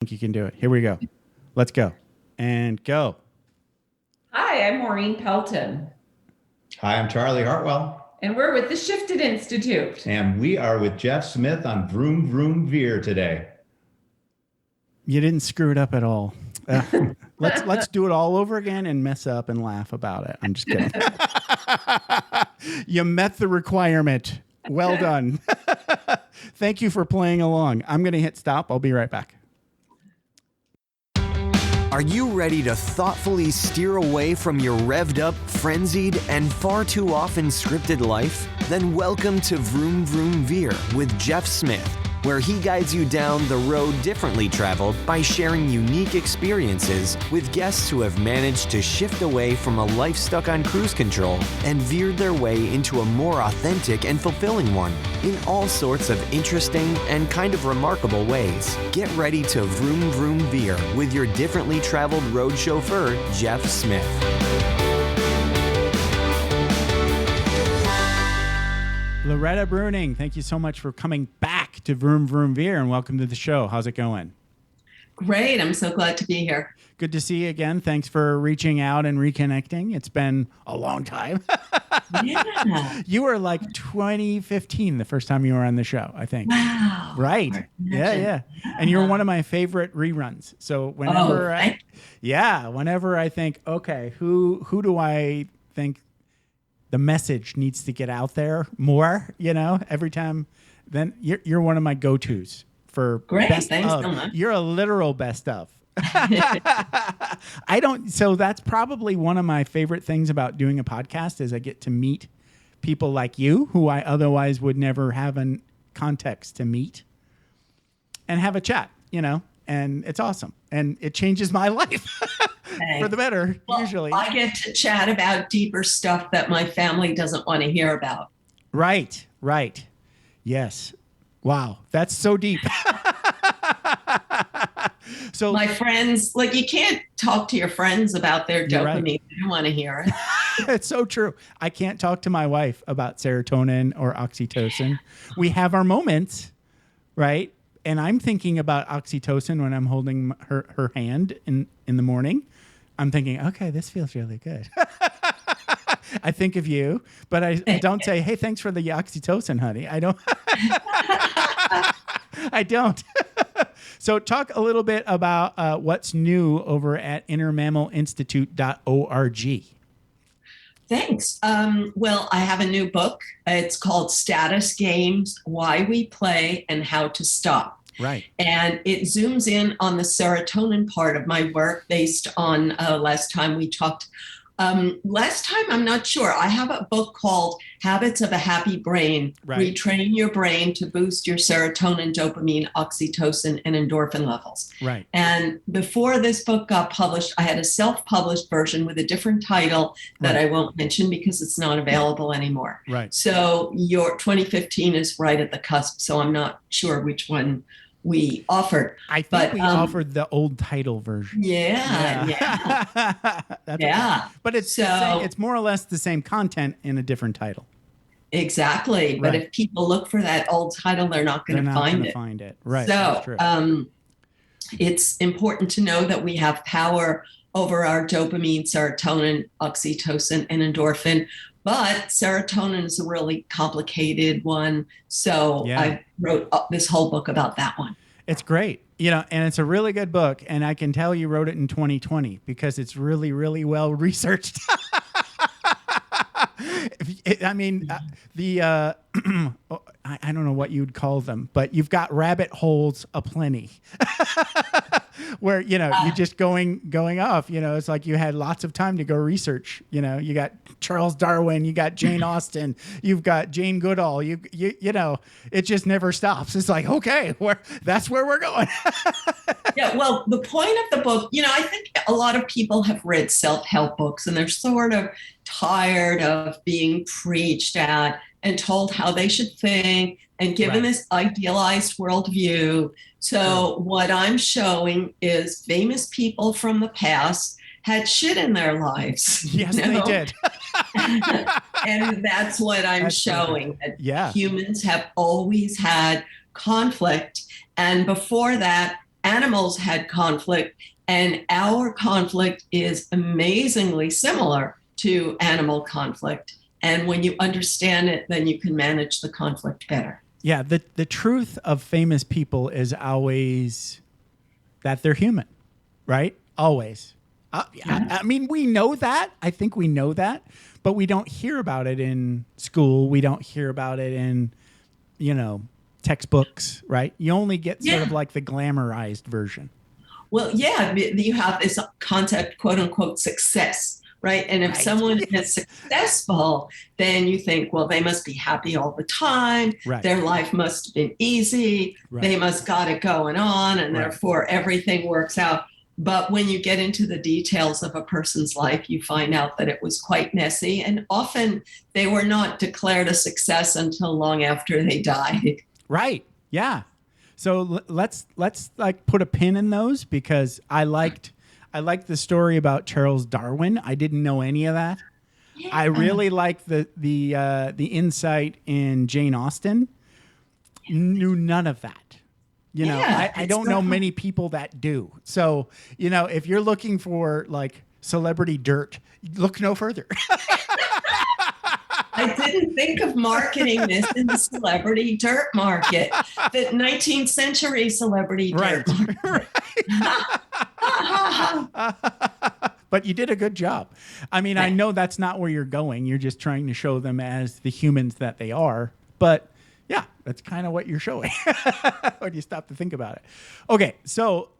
think you can do it. Here we go. Let's go. And go. Hi, I'm Maureen Pelton. Hi, I'm Charlie Hartwell. And we're with the Shifted Institute. And we are with Jeff Smith on Vroom Vroom Veer today. You didn't screw it up at all. Let's do it all over again and mess up and laugh about it. I'm just kidding. You met the requirement. Well done. Thank you for playing along. I'm going to hit stop. I'll be right back. Are you ready to thoughtfully steer away from your revved up, frenzied, and far too often scripted life? Then welcome to Vroom Vroom Veer with Jeff Smith, where he guides you down the road differently traveled by sharing unique experiences with guests who have managed to shift away from a life stuck on cruise control and veered their way into a more authentic and fulfilling one in all sorts of interesting and kind of remarkable ways. Get ready to Vroom Vroom Veer with your differently traveled road chauffeur, Jeff Smith. Loretta Breuning, thank you so much for coming back to Vroom Vroom Veer and welcome to the show. How's it going? Great. I'm so glad to be here. Good to see you again. Thanks for reaching out and reconnecting. It's been a long time. Yeah. You were like 2015 the first time you were on the show, I think. Wow. Right. Yeah. And you're one of my favorite reruns. So whenever I think, okay, who do I think the message needs to get out there more, every time, then you're one of my go-tos for Great. best Thanks of. so much. You're a literal best of. So that's probably one of my favorite things about doing a podcast is I get to meet people like you who I otherwise would never have a context to meet and have a chat, and it's awesome. And it changes my life for the better, usually. I get to chat about deeper stuff that my family doesn't want to hear about. Right. Yes. Wow. That's so deep. So my friends, you can't talk to your friends about their dopamine. Right. They don't want to hear it. It's so true. I can't talk to my wife about serotonin or oxytocin. We have our moments, right? And I'm thinking about oxytocin when I'm holding her hand in the morning. I'm thinking, okay, this feels really good. I think of you, but I don't say, hey, thanks for the oxytocin, honey. I don't. I don't. So talk a little bit about what's new over at innermammalinstitute.org. Thanks. Well, I have a new book. It's called Status Games, Why We Play and How to Stop. Right. And it zooms in on the serotonin part of my work based on last time we talked. Last time, I'm not sure. I have a book called Habits of a Happy Brain, right. Retrain Your Brain to Boost Your Serotonin, Dopamine, Oxytocin, and Endorphin levels. Right. And before this book got published, I had a self-published version with a different title that I won't mention because it's not available anymore. Right. So your 2015 is right at the cusp, so I'm not sure which one we offered. I think we offered the old title version. Yeah. That's okay. But it's it's more or less the same content in a different title. Exactly. Right. But if people look for that old title, they're not going to find it. Right. So it's important to know that we have power over our dopamine, serotonin, oxytocin, and endorphin. But serotonin is a really complicated one. So I wrote this whole book about that one. It's great. And it's a really good book. And I can tell you wrote it in 2020 because it's really, really well researched. I don't know what you'd call them, but you've got rabbit holes aplenty. Where you're just going off. It's like you had lots of time to go research. You got Charles Darwin, you got Jane Austen, you've got Jane Goodall. You it just never stops. It's like, okay, that's where we're going. Yeah. Well, the point of the book, I think a lot of people have read self-help books and they're sort of tired of being preached at and told how they should think and given this idealized worldview. So what I'm showing is famous people from the past had shit in their lives. Yes, they did. And that's what I'm showing. That humans have always had conflict. And before that, animals had conflict, and our conflict is amazingly similar to animal conflict. And when you understand it, then you can manage the conflict better. Yeah, the truth of famous people is always that they're human, right? Always. I mean, we know that. I think we know that, but we don't hear about it in school. We don't hear about it in, textbooks, right? You only get sort of like the glamorized version. Well, yeah, you have this concept, quote unquote, success, right? And if someone is successful, then you think, well, they must be happy all the time. Right. Their life must have been easy. Right. They must got it going on, and therefore everything works out. But when you get into the details of a person's life, you find out that it was quite messy. And often they were not declared a success until long after they died. Right. Yeah. So let's like put a pin in those, because I liked the story about Charles Darwin. I didn't know any of that. Yeah. I really liked the insight in Jane Austen. Knew none of that. I don't know many people that do. So, if you're looking for like celebrity dirt, look no further. I didn't think of marketing this in the celebrity dirt market, the 19th century celebrity dirt market. But you did a good job. I mean, I know that's not where you're going. You're just trying to show them as the humans that they are. But yeah, that's kind of what you're showing when you stop to think about it. Okay, so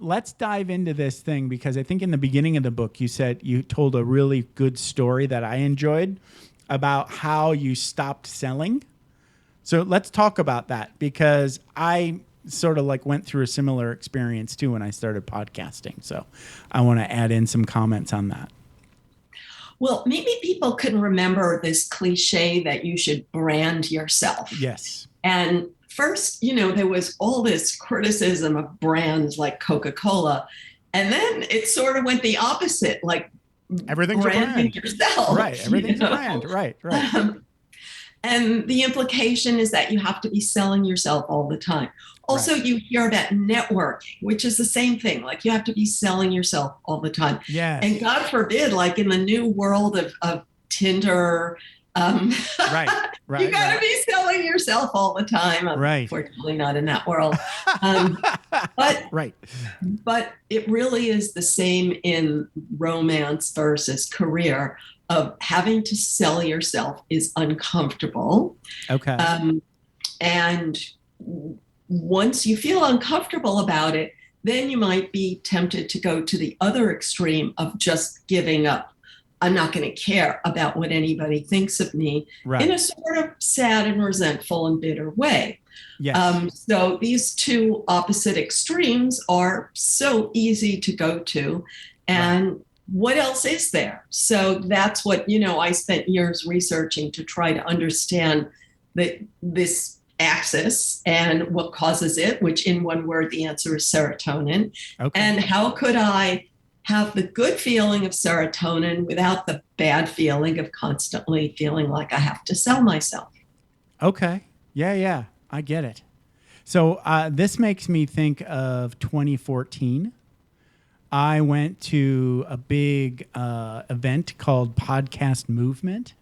let's dive into this thing, because I think in the beginning of the book, you told a really good story that I enjoyed about how you stopped selling. So let's talk about that, because I sort of like went through a similar experience too when I started podcasting. So I want to add in some comments on that. Well, maybe people can remember this cliche that you should brand yourself. Yes. And first, there was all this criticism of brands like Coca-Cola. And then it sort of went the opposite, like everything's a brand. Yourself. Right. Everything's a brand. Right. And the implication is that you have to be selling yourself all the time. Also, you hear about networking, which is the same thing. Like you have to be selling yourself all the time. Yes. And God forbid, like in the new world of Tinder, you got to be selling yourself all the time. I'm unfortunately not in that world. But it really is the same in romance versus career. Of having to sell yourself is uncomfortable. Okay. And once you feel uncomfortable about it, then you might be tempted to go to the other extreme of just giving up. I'm not going to care about what anybody thinks of me in a sort of sad and resentful and bitter way. Yes. So these two opposite extremes are so easy to go to. And what else is there? So that's what, I spent years researching to try to understand this axis and what causes it, which in one word, the answer is serotonin. Okay. And how could I have the good feeling of serotonin without the bad feeling of constantly feeling like I have to sell myself? Okay. Yeah. I get it. So this makes me think of 2014. I went to a big event called Podcast Movement.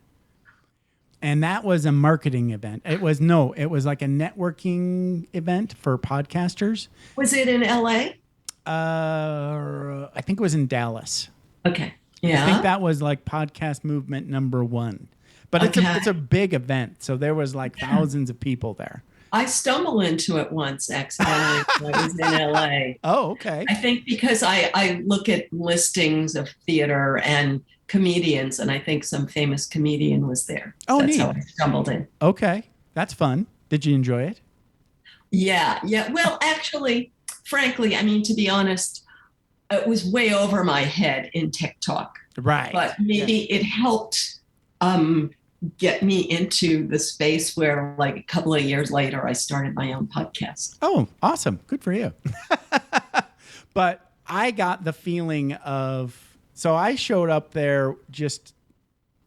And that was a marketing event. It was like a networking event for podcasters. Was it in LA? I think it was in Dallas. Okay. Yeah. I think that was like Podcast Movement #1. But it's a big event. So there was like thousands of people there. I stumbled into it once accidentally when I was in LA. Oh, okay. I think because I look at listings of theater and comedians, and I think some famous comedian was there. Oh, that's neat. How I stumbled in. Okay. That's fun. Did you enjoy it? Yeah. Well, actually, frankly, I mean, to be honest, it was way over my head in TikTok. Right. But maybe it helped get me into the space where, like, a couple of years later, I started my own podcast. Oh, awesome. Good for you. But I got the feeling of, so I showed up there just,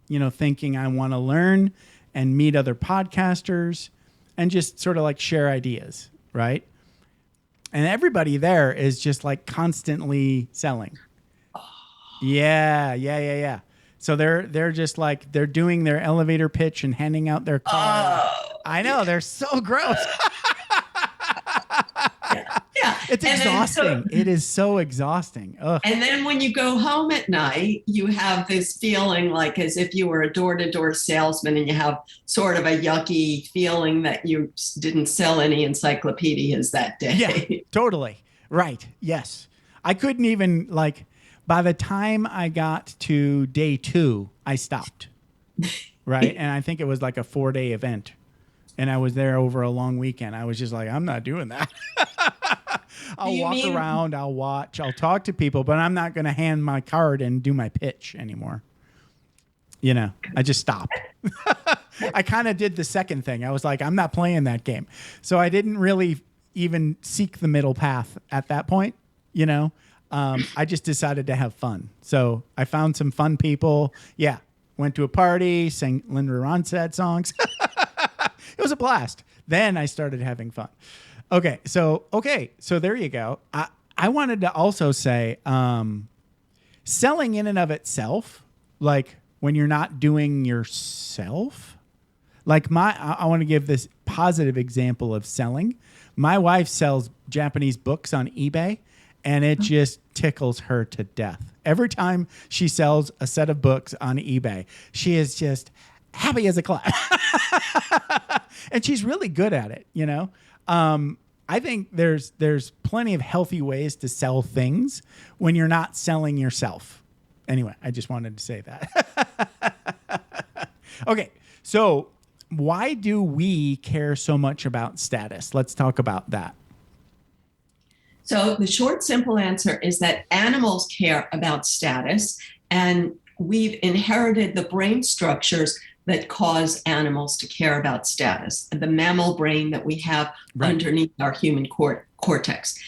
thinking I want to learn and meet other podcasters and just sort of like share ideas, right? And everybody there is just like constantly selling. Yeah. So they're just like, they're doing their elevator pitch and handing out their cards. I know, they're so gross. Yeah. It's exhausting. It is so exhausting. Ugh. And then when you go home at night, you have this feeling like as if you were a door-to-door salesman, and you have sort of a yucky feeling that you didn't sell any encyclopedias that day. Yeah, totally. Right. Yes. I couldn't even, like, by the time I got to day 2, I stopped. Right. And I think it was like a 4-day event. And I was there over a long weekend. I was just like, I'm not doing that. I'll walk around, I'll watch, I'll talk to people, but I'm not going to hand my card and do my pitch anymore. You know, I just stopped. I kind of did the second thing. I was like, I'm not playing that game. So I didn't really even seek the middle path at that point. You know, I just decided to have fun. So I found some fun people. Yeah. Went to a party, sang Linda Ronstadt songs. It was a blast. Then I started having fun. Okay. So there you go. I wanted to also say, selling in and of itself, like when you're not doing yourself, like I want to give this positive example of selling. My wife sells Japanese books on eBay, and it just tickles her to death. Every time she sells a set of books on eBay, she is just happy as a clap. And she's really good at it, you know? I think there's plenty of healthy ways to sell things when you're not selling yourself. Anyway, I just wanted to say that. Okay, so why do we care so much about status? Let's talk about that. So the short, simple answer is that animals care about status, and we've inherited the brain structures that cause animals to care about status, the mammal brain that we have underneath our human cortex.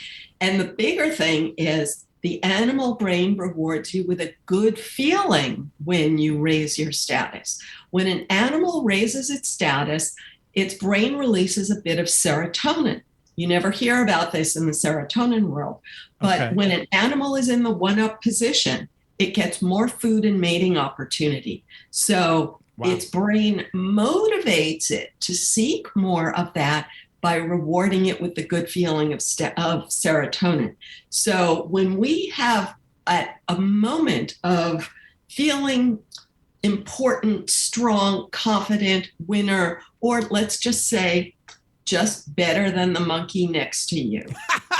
And the bigger thing is the animal brain rewards you with a good feeling when you raise your status. When an animal raises its status, its brain releases a bit of serotonin. You never hear about this in the serotonin world, but when an animal is in the one-up position, it gets more food and mating opportunity. So its brain motivates it to seek more of that by rewarding it with the good feeling of serotonin. So when we have a moment of feeling important, strong, confident, winner, or let's just say just better than the monkey next to you,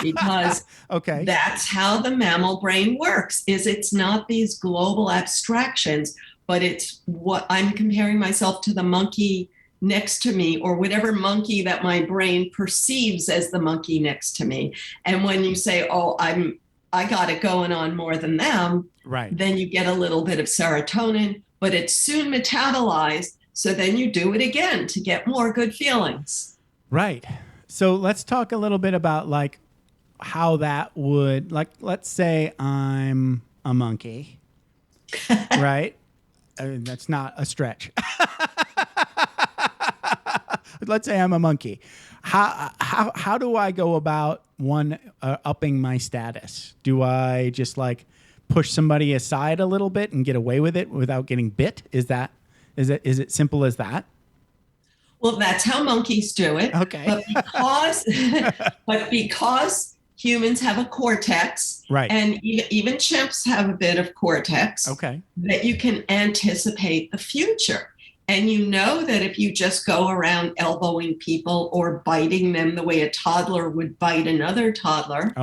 because that's how the mammal brain works, is it's not these global abstractions, but it's what I'm comparing myself to the monkey next to me, or whatever monkey that my brain perceives as the monkey next to me. And when you say, oh, I got it going on more than them, then you get a little bit of serotonin, but it's soon metabolized. So then you do it again to get more good feelings. Right. So let's talk a little bit about like how that would, like, let's say I'm a monkey, right? I mean, that's not a stretch. Let's say I'm a monkey. How do I go about upping my status? Do I just like push somebody aside a little bit and get away with it without getting bit? Is it simple as that? Well, that's how monkeys do it. Okay. But because humans have a cortex, and even chimps have a bit of cortex, that you can anticipate the future. And you know that if you just go around elbowing people or biting them the way a toddler would bite another toddler,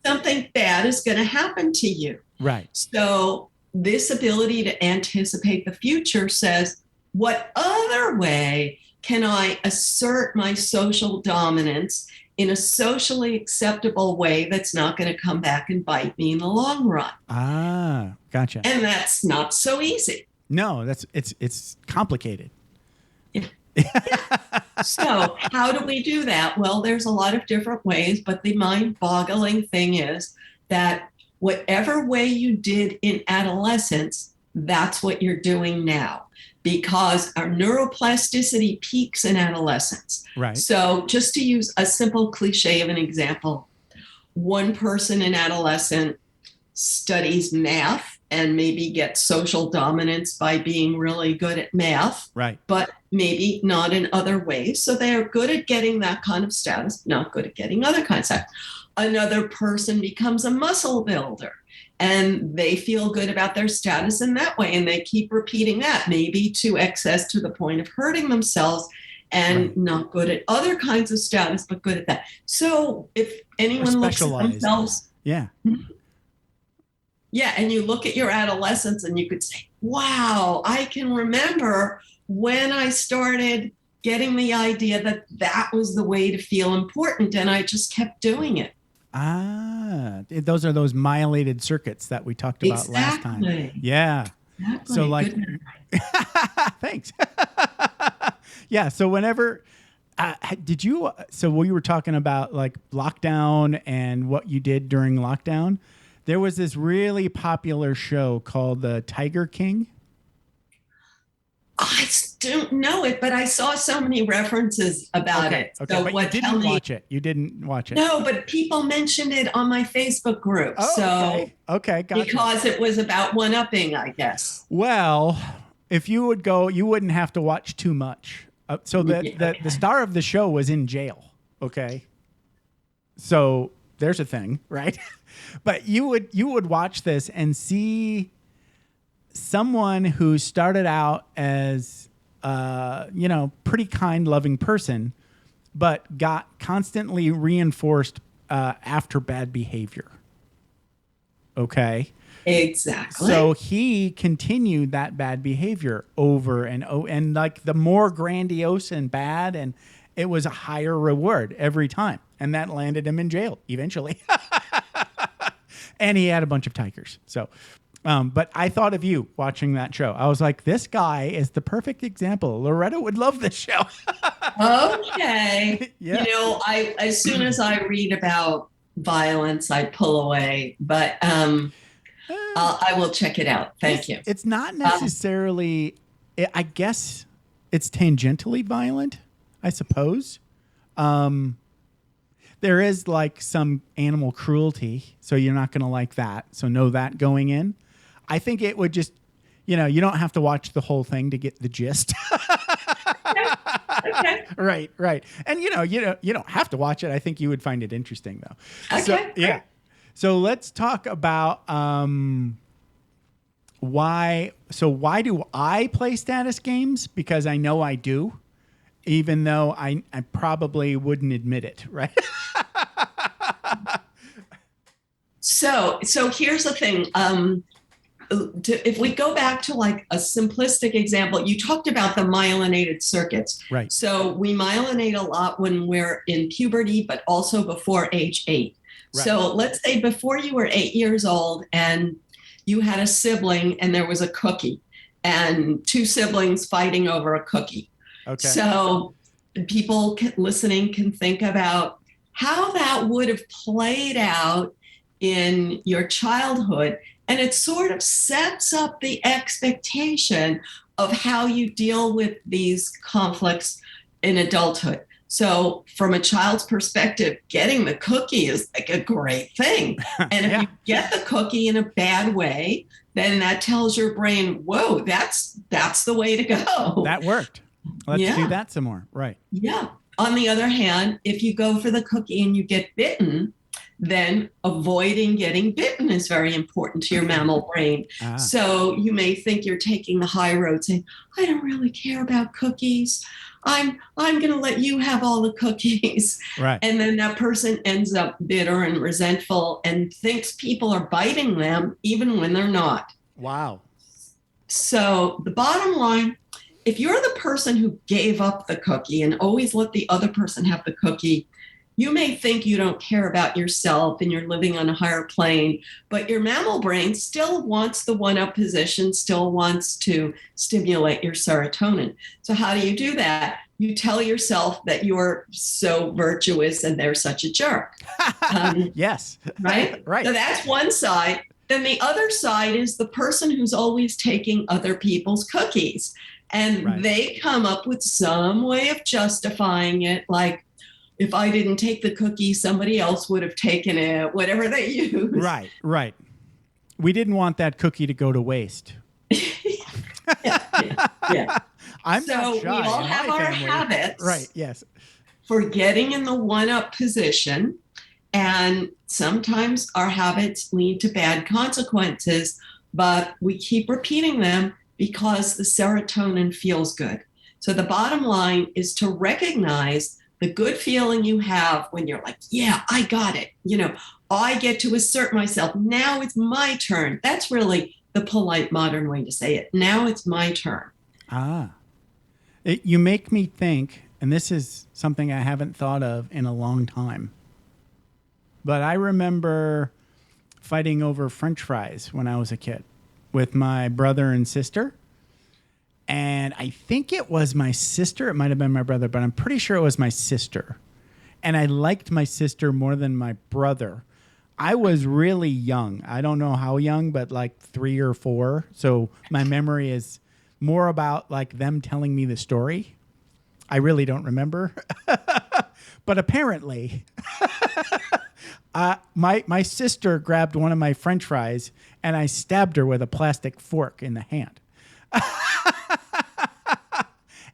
something bad is going to happen to you. Right. So this ability to anticipate the future says, what other way can I assert my social dominance in a socially acceptable way that's not going to come back and bite me in the long run? Ah, gotcha. And that's not so easy. No, it's complicated. Yeah. So how do we do that? Well, there's a lot of different ways, but the mind-boggling thing is that whatever way you did in adolescence, that's what you're doing now, because our neuroplasticity peaks in adolescence. Right. So just to use a simple cliche of an example, one person in adolescent studies math and maybe gets social dominance by being really good at math, Right. but maybe not in other ways. So they're good at getting that kind of status, not good at getting other kinds of status. Another person becomes a muscle builder and they feel good about their status in that way. And they keep repeating that, maybe to excess to the point of hurting themselves, and right. not good at other kinds of status, but good at that. So if anyone looks at themselves, yeah. Yeah, and you look at your adolescence and you could say, wow, I can remember when I started getting the idea that that was the way to feel important, and I just kept doing it. Those are those myelinated circuits that we talked about last time. Yeah. Exactly. So like, thanks. Yeah. So whenever, so we were talking about like lockdown and what you did during lockdown. There was this really popular show called The Tiger King. I don't know it, but I saw so many references about it. Okay, So but you didn't watch it. You didn't watch it. No, but people mentioned it on my Facebook group. Oh, so okay, gotcha. Because it was about one-upping, I guess. Well, if you would go, you wouldn't have to watch too much. So the star of the show was in jail. Okay, so there's a thing, right? But you would watch this and see someone who started out as pretty kind, loving person, but got constantly reinforced after bad behavior. Okay. Exactly. So he continued that bad behavior over and like the more grandiose and bad, and it was a higher reward every time. And that landed him in jail eventually. And he had a bunch of tigers. So, but I thought of you watching that show. I was like, this guy is the perfect example. Loretta would love this show. Okay. Yeah. I as soon as I read about violence, I pull away. But I will check it out. Thank you. It's not necessarily. I guess it's tangentially violent, I suppose. There is like some animal cruelty, so you're not going to like that. So know that going in. I think it would just, you don't have to watch the whole thing to get the gist. Okay. Right. And you don't have to watch it. I think you would find it interesting though. Okay. So, yeah. So let's talk about why do I play status games? Because I know I do, even though I probably wouldn't admit it, right? So here's the thing. If we go back to like a simplistic example, you talked about the myelinated circuits. Right. So we myelinate a lot when we're in puberty, but also before age 8. Right. So let's say before you were 8 years old and you had a sibling and there was a cookie and 2 siblings fighting over a cookie. Okay. So people listening can think about how that would have played out in your childhood. And it sort of sets up the expectation of how you deal with these conflicts in adulthood. So from a child's perspective, getting the cookie is like a great thing. And if you get the cookie in a bad way, then that tells your brain, whoa, that's the way to go. That worked. Let's do that some more. Right. Yeah. On the other hand, if you go for the cookie and you get bitten, then avoiding getting bitten is very important to your mammal brain. So you may think you're taking the high road saying, I don't really care about cookies. I'm going to let you have all the cookies. Right. And then that person ends up bitter and resentful and thinks people are biting them even when they're not. Wow. So the bottom line, if you're the person who gave up the cookie and always let the other person have the cookie, you may think you don't care about yourself and you're living on a higher plane, but your mammal brain still wants the one-up position, still wants to stimulate your serotonin. So how do you do that? You tell yourself that you're so virtuous and they're such a jerk. Yes. Right? Right. So that's one side. Then the other side is the person who's always taking other people's cookies. And they come up with some way of justifying it, like, if I didn't take the cookie, somebody else would have taken it, whatever they use. Right. We didn't want that cookie to go to waste. Yeah. I'm so not we shy all in have my our family. habits. Right, yes. For getting in the one-up position. And sometimes our habits lead to bad consequences, but we keep repeating them because the serotonin feels good. So the bottom line is to recognize the good feeling you have when you're like, yeah, I got it. I get to assert myself. Now it's my turn. That's really the polite modern way to say it. Now it's my turn. You make me think, and this is something I haven't thought of in a long time, but I remember fighting over French fries when I was a kid with my brother and sister. And I think it was my sister. It might have been my brother, but I'm pretty sure it was my sister. And I liked my sister more than my brother. I was really young. I don't know how young, but like 3 or 4. So my memory is more about like them telling me the story. I really don't remember. But apparently, my sister grabbed one of my French fries and I stabbed her with a plastic fork in the hand.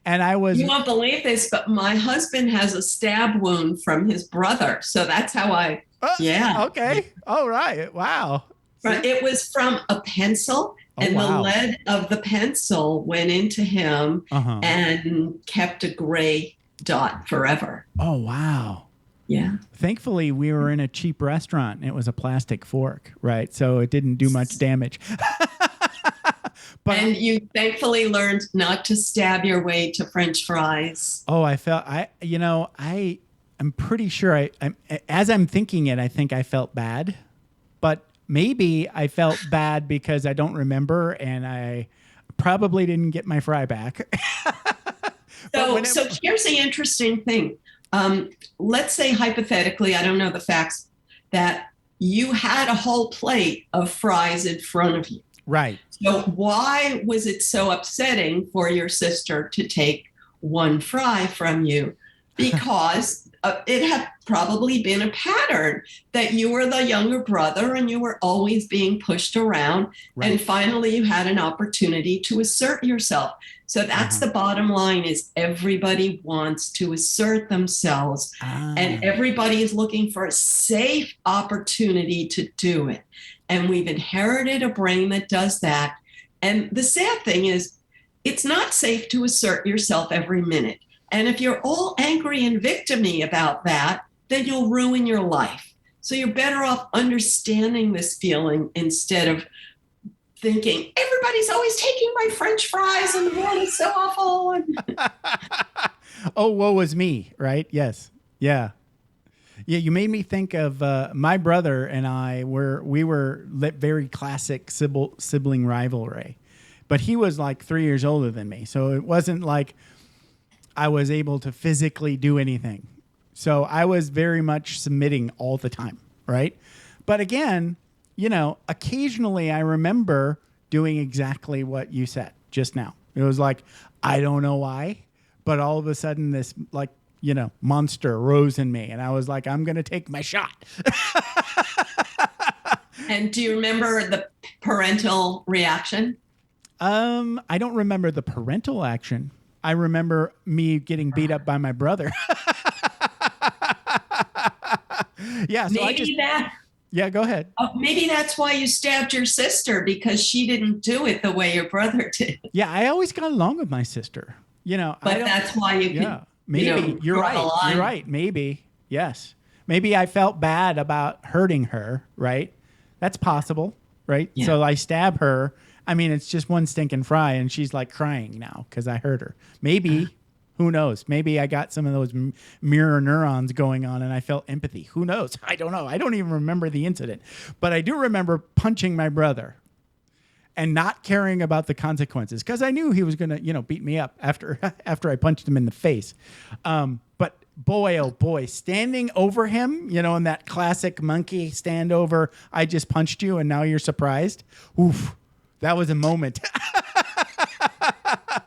And I was... You won't believe this, but my husband has a stab wound from his brother. So that's how I... yeah. Okay. All right. Wow. It was from a pencil, and the lead of the pencil went into him and kept a gray dot forever. Oh, wow. Yeah. Thankfully, we were in a cheap restaurant, and it was a plastic fork, right? So it didn't do much damage. And you thankfully learned not to stab your way to French fries. Oh, I'm pretty sure as I'm thinking it, I think I felt bad, but maybe I felt bad because I don't remember and I probably didn't get my fry back. So here's the interesting thing. Let's say hypothetically, I don't know the facts, that you had a whole plate of fries in front of you. Right. So why was it so upsetting for your sister to take one fry from you? Because it had probably been a pattern that you were the younger brother and you were always being pushed around. Right. And finally you had an opportunity to assert yourself. So that's the bottom line, is everybody wants to assert themselves and everybody is looking for a safe opportunity to do it. And we've inherited a brain that does that. And the sad thing is, it's not safe to assert yourself every minute. And if you're all angry and victim-y about that, then you'll ruin your life. So you're better off understanding this feeling instead of thinking, everybody's always taking my French fries and the world is so awful. Oh, woe is me, right? Yes. Yeah. Yeah, you made me think of my brother and I we were very classic sibling rivalry, but he was like 3 years older than me. So it wasn't like I was able to physically do anything. So I was very much submitting all the time, right? But again, occasionally I remember doing exactly what you said just now. It was like, I don't know why, but all of a sudden this monster rose in me. And I was like, I'm going to take my shot. And do you remember the parental reaction? I don't remember the parental action. I remember me getting beat up by my brother. Yeah. So yeah, go ahead. Maybe that's why you stabbed your sister, because she didn't do it the way your brother did. Yeah. I always got along with my sister, But that's why you could. Maybe you're right. You're right. Maybe. Yes. Maybe I felt bad about hurting her. Right. That's possible. Right. Yeah. So I stab her. I mean, it's just one stinking fry and she's like crying now because I hurt her. Maybe, who knows? Maybe I got some of those mirror neurons going on and I felt empathy. Who knows? I don't know. I don't even remember the incident, but I do remember punching my brother and not caring about the consequences because I knew he was going to, beat me up after I punched him in the face. But boy, oh boy, standing over him, in that classic monkey stand over, I just punched you and now you're surprised. Oof, that was a moment.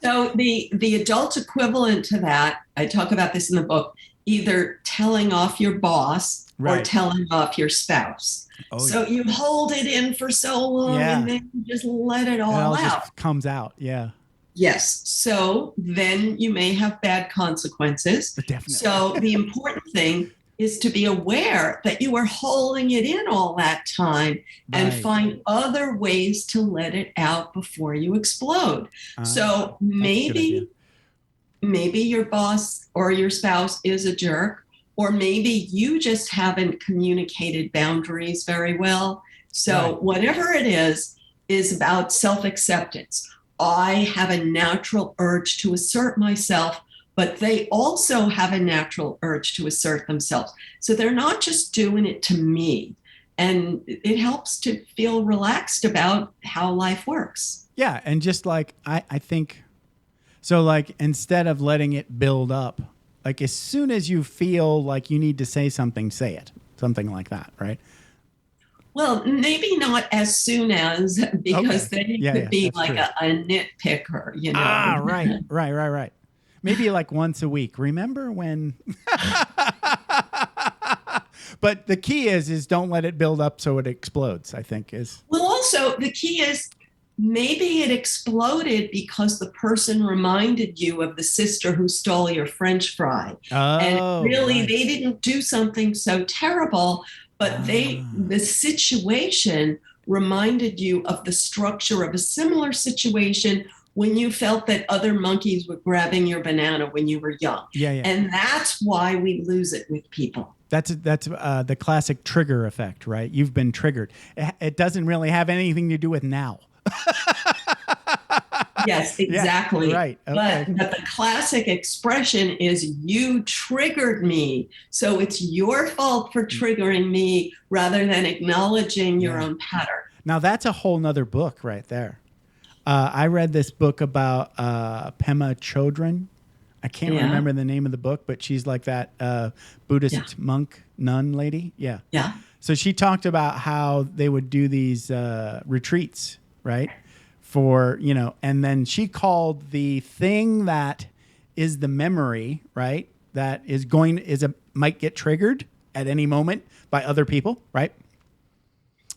So the adult equivalent to that, I talk about this in the book, either telling off your boss or Right. telling off your spouse. Oh, So you hold it in for so long Yeah. and then you just let it It all all out. just comes out. Yeah. Yes. So then you may have bad consequences. Definitely. So the important thing is to be aware that you are holding it in all that time and Right. find other ways to let it out before you explode. So That's a good idea. maybe your boss or your spouse is a jerk, or maybe you just haven't communicated boundaries very well. So Right. whatever it is about self-acceptance. I have a natural urge to assert myself, but they also have a natural urge to assert themselves. So they're not just doing it to me. And it helps to feel relaxed about how life works. Yeah. And just like, I think, so like, instead of letting it build up, like as soon as you feel like you need to say something, say it. Something like that, right? Well, maybe not as soon as, because Okay. then you Yeah, could yeah, be that's like true. a nitpicker, you know. Ah, right. Maybe like once a week. Remember when? But the key is don't let it build up so it explodes, I think is. Well, also, the key is maybe it exploded because the person reminded you of the sister who stole your French fry. And Oh, really, right. they didn't do something so terrible, but the situation reminded you of the structure of a similar situation when you felt that other monkeys were grabbing your banana when you were young. Yeah. And that's why we lose it with people. That's the classic trigger effect, right? You've been triggered. It doesn't really have anything to do with now. Yes, exactly. Yeah, right. Okay. But the classic expression is you triggered me. So it's your fault for triggering me rather than acknowledging your own pattern. Now that's a whole nother book right there. I read this book about Pema Chodron. I can't remember the name of the book, but she's like that Buddhist monk nun lady. Yeah. Yeah. So she talked about how they would do these retreats, right? For, and then she called the thing that is the memory, right? That might get triggered at any moment by other people, right?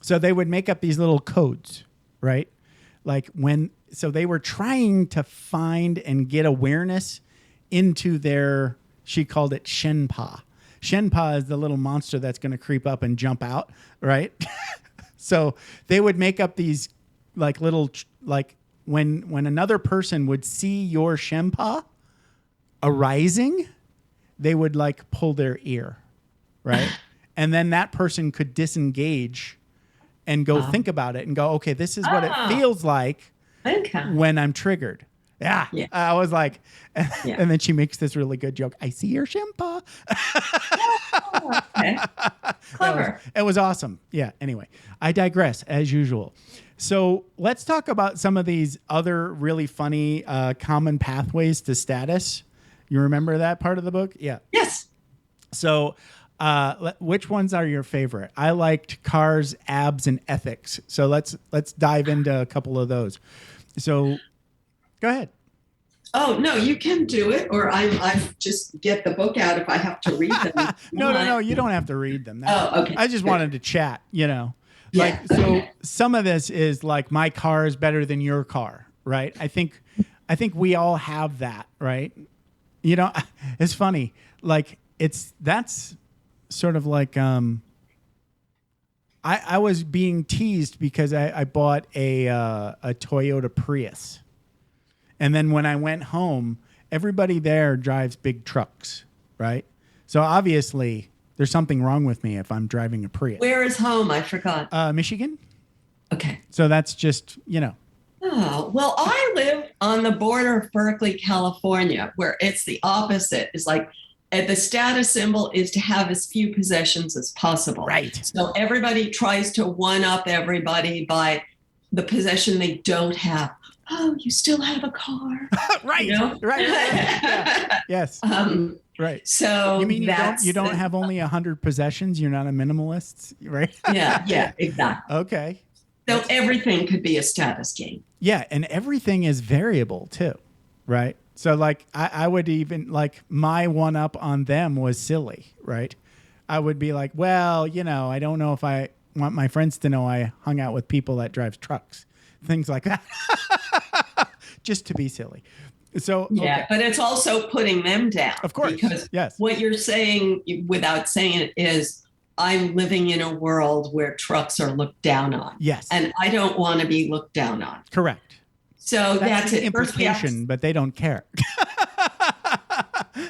So they would make up these little codes, right? Like so they were trying to find and get awareness into she called it Shenpa. Shenpa is the little monster that's going to creep up and jump out, right? So they would make up these like little, like when another person would see your Shenpa arising, they would like pull their ear, right? And then that person could disengage and go think about it and go, okay, this is what it feels like when I'm triggered. Yeah. I was like, and then she makes this really good joke. I see your Shenpa. Okay. Clever. It was awesome. Yeah. Anyway, I digress as usual. So let's talk about some of these other really funny common pathways to status. You remember that part of the book? Yeah. Yes. So which ones are your favorite? I liked cars, abs, and ethics. So let's dive into a couple of those. So go ahead. Oh, no, you can do it, or I just get the book out if I have to read them. No, you don't have to read them. Okay. I just wanted to chat, Yeah, so some of this is like my car is better than your car, right? I think we all have that, right? It's funny. Like that's sort of like I was being teased because I bought a Toyota Prius. And then when I went home, everybody there drives big trucks, right? So obviously there's something wrong with me if I'm driving a Prius. Where is home? I forgot. Michigan. Okay. So that's just, Oh, well, I live on the border of Berkeley, California, where it's the opposite. It's like the status symbol is to have as few possessions as possible. Right. So everybody tries to one-up everybody by the possession they don't have. Oh, you still have a car. Right. Right. Yeah. Yes. Right. So you mean you don't have only 100 possessions? You're not a minimalist, right? Yeah, exactly. Okay. So everything could be a status game. Yeah, and everything is variable too, right? So like I would even like my one up on them was silly, right? I would be like, well, I don't know if I want my friends to know I hung out with people that drive trucks, things like that, just to be silly. So yeah, okay. but it's also putting them down. Of course, because yes. what you're saying without saying it is, I'm living in a world where trucks are looked down on. Yes. And I don't want to be looked down on. Correct. So that's the it. First, implication, but they don't care.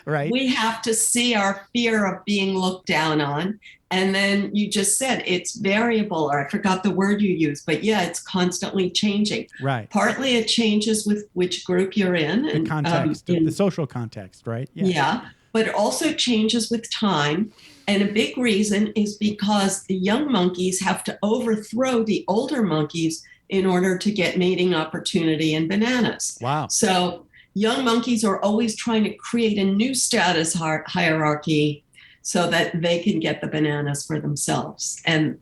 Right? We have to see our fear of being looked down on. And then you just said it's variable, or I forgot the word you used, but yeah, it's constantly changing. Right. Partly it changes with which group you're in. The context, the social context, right? Yes. Yeah, but it also changes with time. And a big reason is because the young monkeys have to overthrow the older monkeys in order to get mating opportunity in bananas. Wow. So young monkeys are always trying to create a new status hierarchy so that they can get the bananas for themselves. And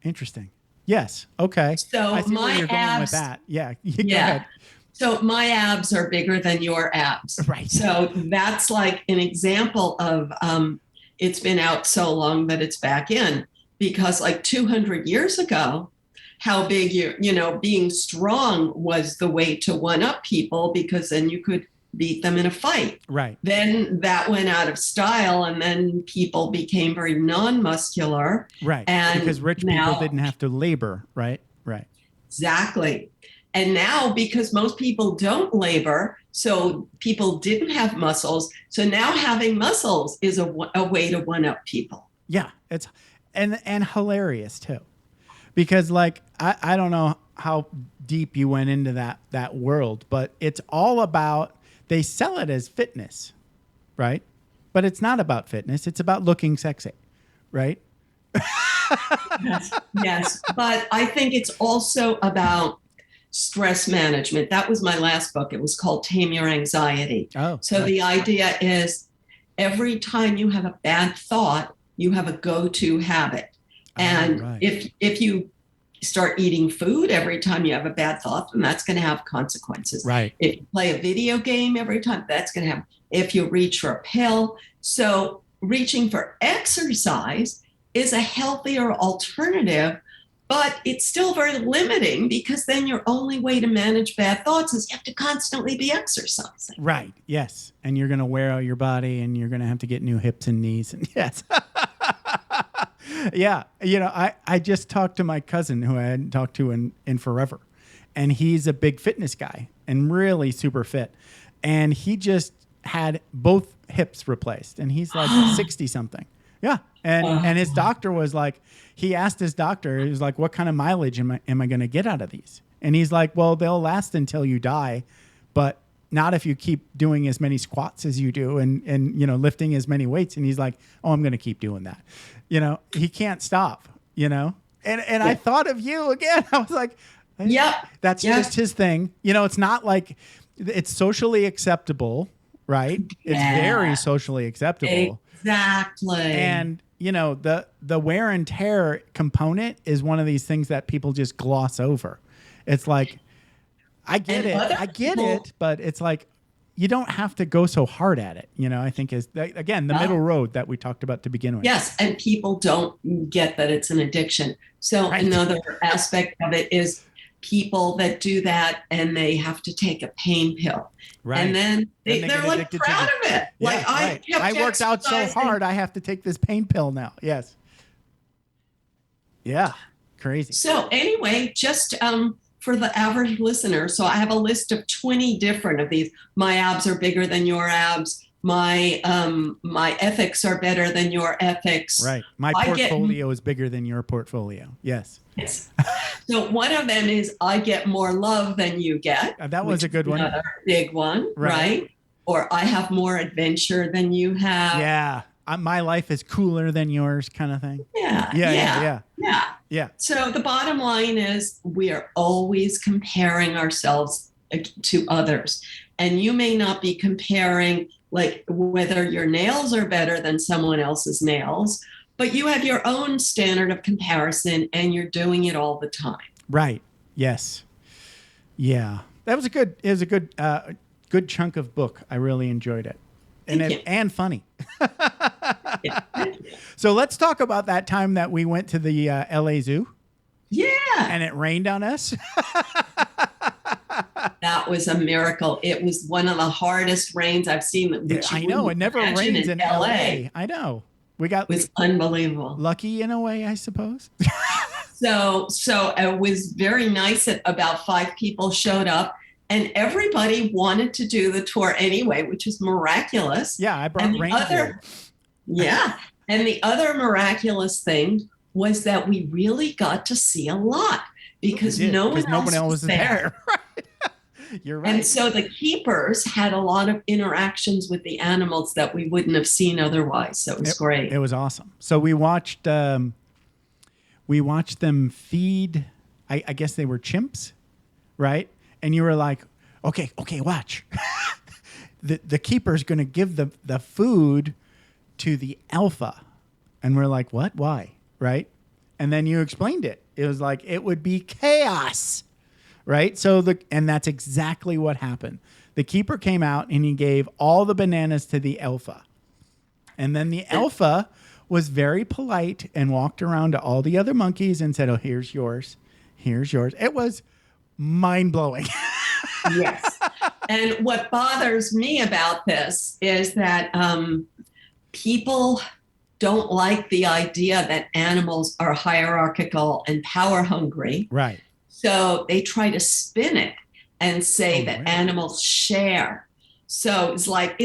interesting. Yes. Okay. So I see my where you're going abs, with that. Yeah. Go yeah. ahead. So my abs are bigger than your abs. Right. So that's like an example of it's been out so long that it's back in, because like 200 years ago, how big being strong was the way to one up people, because then you could beat them in a fight. Right. Then that went out of style, and then people became very non-muscular. Right. And because rich people didn't have to labor. Right. Right. Exactly. And now, because most people don't labor, so people didn't have muscles. So now having muscles is a way to one up people. Yeah. It's and hilarious too. Because like, I don't know how deep you went into that world, but it's all about, they sell it as fitness, right? But it's not about fitness. It's about looking sexy, right? Yes. But I think it's also about stress management. That was my last book. It was called Tame Your Anxiety. Oh, so right. The idea is every time you have a bad thought, you have a go-to habit. And right. if you start eating food every time you have a bad thought, then that's going to have consequences. Right. If you play a video game every time, that's going to have, if you reach for a pill. So reaching for exercise is a healthier alternative, but it's still very limiting, because then your only way to manage bad thoughts is you have to constantly be exercising. Right. Yes. And you're going to wear out your body, and you're going to have to get new hips and knees. And yes. Yeah. I just talked to my cousin, who I hadn't talked to in forever. And he's a big fitness guy and really super fit. And he just had both hips replaced, and he's like 60 something. Yeah. And his doctor was like, he asked his doctor, he was like, what kind of mileage am I going to get out of these? And he's like, well, they'll last until you die, but not if you keep doing as many squats as you do and lifting as many weights. And he's like, oh, I'm going to keep doing that. He can't stop, And I thought of you again. I was like, yeah, that's just his thing. It's not like it's socially acceptable, right? It's very socially acceptable. Exactly. And the wear and tear component is one of these things that people just gloss over. It's like, I get it, but it's like, you don't have to go so hard at it. I think is again, the middle road that we talked about to begin with. Yes. And people don't get that it's an addiction. So another aspect of it is people that do that and they have to take a pain pill. Right. And then they're like proud of it. Yeah, like I worked out so hard, I have to take this pain pill now. Yes. Yeah. Crazy. So anyway, just for the average listener, so I have a list of 20 different of these. My abs are bigger than your abs. My ethics are better than your ethics. Right. My portfolio is bigger than your portfolio. Yes. Yes. So one of them is I get more love than you get. That was a good one. Another big one, right? Or I have more adventure than you have. Yeah. My life is cooler than yours, kind of thing. Yeah. So the bottom line is we are always comparing ourselves to others. And you may not be comparing like whether your nails are better than someone else's nails, but you have your own standard of comparison and you're doing it all the time. Right. Yes. Yeah. That was a good good chunk of book. I really enjoyed it. And funny. Yeah. So let's talk about that time that we went to the LA Zoo. Yeah. And it rained on us. That was a miracle. It was one of the hardest rains I've seen. I know. It never rains in LA. I know. It was unbelievable. Lucky in a way, I suppose. So it was very nice that about 5 people showed up. And everybody wanted to do the tour anyway, which is miraculous. Yeah, I brought reindeer. Yeah. And the other miraculous thing was that we really got to see a lot because no one else was there. Right. You're right. And so the keepers had a lot of interactions with the animals that we wouldn't have seen otherwise. So it was great. It was awesome. So we watched them feed, I guess they were chimps, right? And you were like, okay, watch. the keeper's going to give the food to the alpha. And we're like, what? Why? Right? And then you explained it. It was like, it would be chaos. Right? And that's exactly what happened. The keeper came out and he gave all the bananas to the alpha. And then the alpha was very polite and walked around to all the other monkeys and said, oh, here's yours. Here's yours. It was mind-blowing. Yes. And what bothers me about this is that people don't like the idea that animals are hierarchical and power hungry. Right. So they try to spin it and say that animals share. So it's like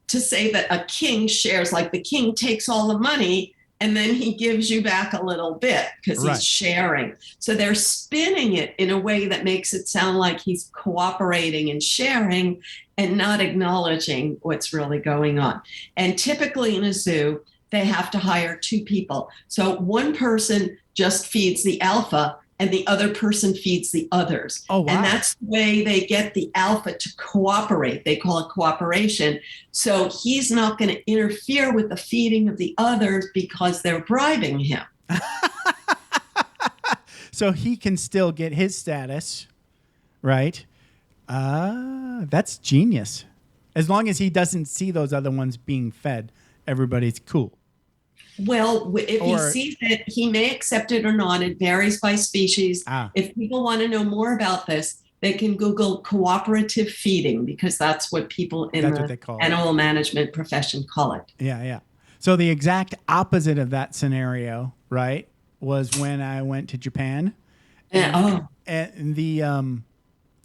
to say that a king shares, like the king takes all the money and then he gives you back a little bit because he's sharing. So they're spinning it in a way that makes it sound like he's cooperating and sharing and not acknowledging what's really going on. And typically in a zoo, they have to hire 2 people. So one person just feeds the alpha and the other person feeds the others. Oh, wow. And that's the way they get the alpha to cooperate. They call it cooperation. So he's not going to interfere with the feeding of the others because they're bribing him. So he can still get his status, right? That's genius. As long as he doesn't see those other ones being fed, everybody's cool. Well, if he sees it, he may accept it or not. It varies by species. If people want to know more about this, they can Google cooperative feeding because that's what people in the animal management profession call it. Yeah. So the exact opposite of that scenario, right, was when I went to Japan. And the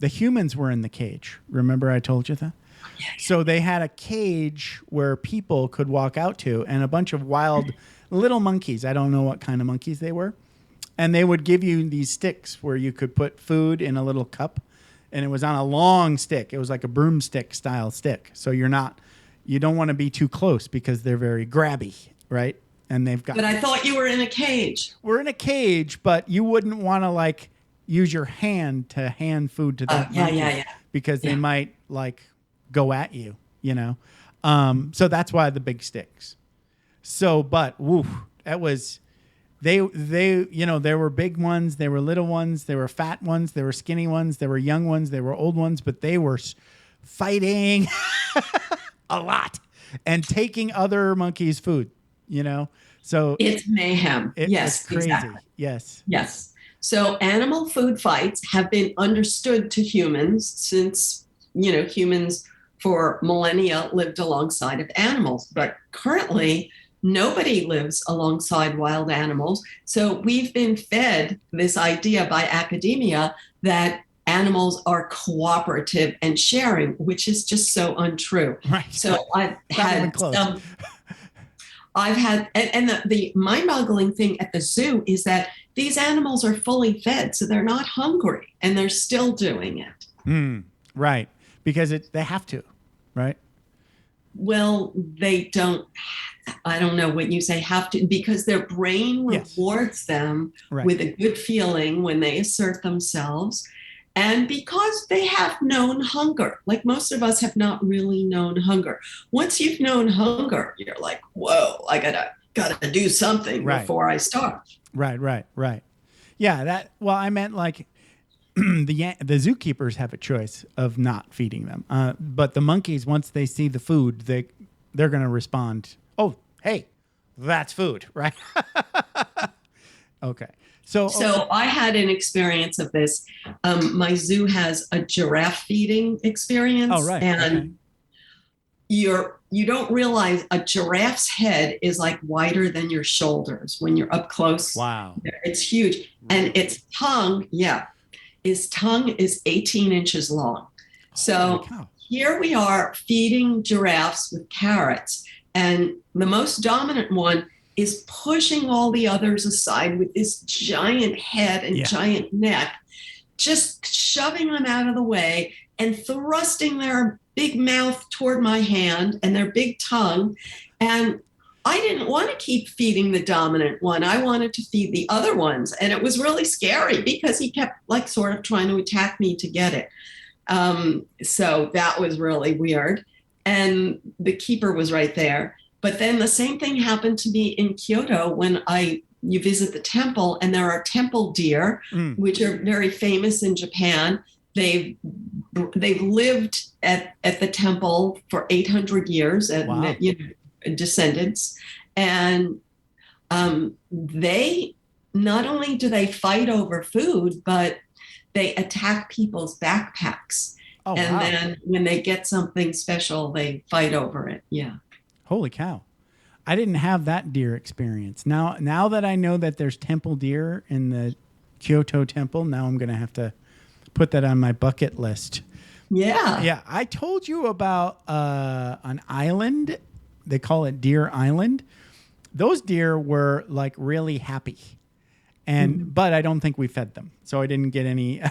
humans were in the cage. Remember I told you that? Yeah. So they had a cage where people could walk out to and a bunch of wild little monkeys. I don't know what kind of monkeys they were. And they would give you these sticks where you could put food in a little cup. And it was on a long stick. It was like a broomstick style stick. So you don't want to be too close because they're very grabby, right? And they've got. But I thought you were in a cage. We're in a cage, but you wouldn't want to use your hand to hand food to them. Yeah. Because they might go at you, so that's why the big sticks. So, but that was, there were big ones, there were little ones, there were fat ones, there were skinny ones, there were young ones, there were old ones, but they were fighting a lot and taking other monkeys' food, so it's mayhem. Yes, it's crazy. Exactly. Yes. So animal food fights have been understood to humans since, humans for millennia lived alongside of animals, but currently nobody lives alongside wild animals. So we've been fed this idea by academia that animals are cooperative and sharing, which is just so untrue. Right. So I've had the mind-boggling thing at the zoo is that these animals are fully fed, so they're not hungry and they're still doing it. Right. Because they have to, right? Well, they don't. I don't know when you say have to, because their brain rewards them with a good feeling when they assert themselves. And because they have known hunger, like most of us have not really known hunger. Once you've known hunger, you're like, whoa, I gotta do something before I starve. Right. Yeah, I meant the zookeepers have a choice of not feeding them. But the monkeys, once they see the food, they're going to respond, oh, hey, that's food, right? Okay. So I had an experience of this. My zoo has a giraffe feeding experience. Oh, right. And okay. you don't realize a giraffe's head is like wider than your shoulders when you're up close. Wow. It's huge. And its tongue is 18 inches long. So here we are feeding giraffes with carrots. And the most dominant one is pushing all the others aside with this giant head and giant neck, just shoving them out of the way and thrusting their big mouth toward my hand and their big tongue. And I didn't want to keep feeding the dominant one. I wanted to feed the other ones. And it was really scary because he kept like sort of trying to attack me to get it. So that was really weird. And the keeper was right there. But then the same thing happened to me in Kyoto when you visit the temple, and there are temple deer, which are very famous in Japan. They've lived at the temple for 800 years, and descendants. And they not only do they fight over food, but they attack people's backpacks. Oh, and then when they get something special, they fight over it. Yeah. Holy cow. I didn't have that deer experience. Now that I know that there's temple deer in the Kyoto temple, now I'm going to have to put that on my bucket list. Yeah. Yeah. I told you about an island. They call it Deer Island. Those deer were like really happy. But I don't think we fed them. So I didn't get any.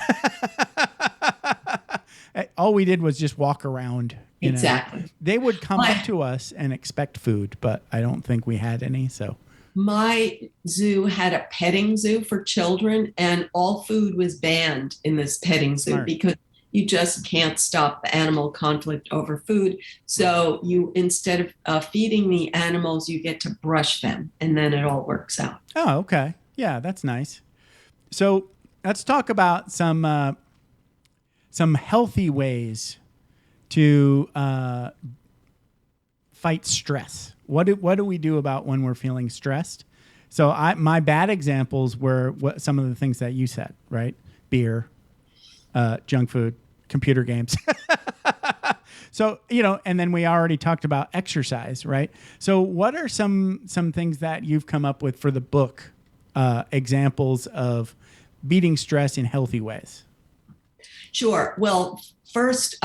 All we did was just walk around. Exactly. They would come up to us and expect food, but I don't think we had any. So my zoo had a petting zoo for children, and all food was banned in this petting zoo because you just can't stop the animal conflict over food. So you, instead of feeding the animals, you get to brush them, and then it all works out. Oh, okay. Yeah, that's nice. So let's talk about some healthy ways to fight stress. What do we do about when we're feeling stressed? So my bad examples were some of the things that you said, right? Beer, junk food, computer games. So, and then we already talked about exercise, right? So what are some things that you've come up with for the book, examples of beating stress in healthy ways? Sure. Well, first,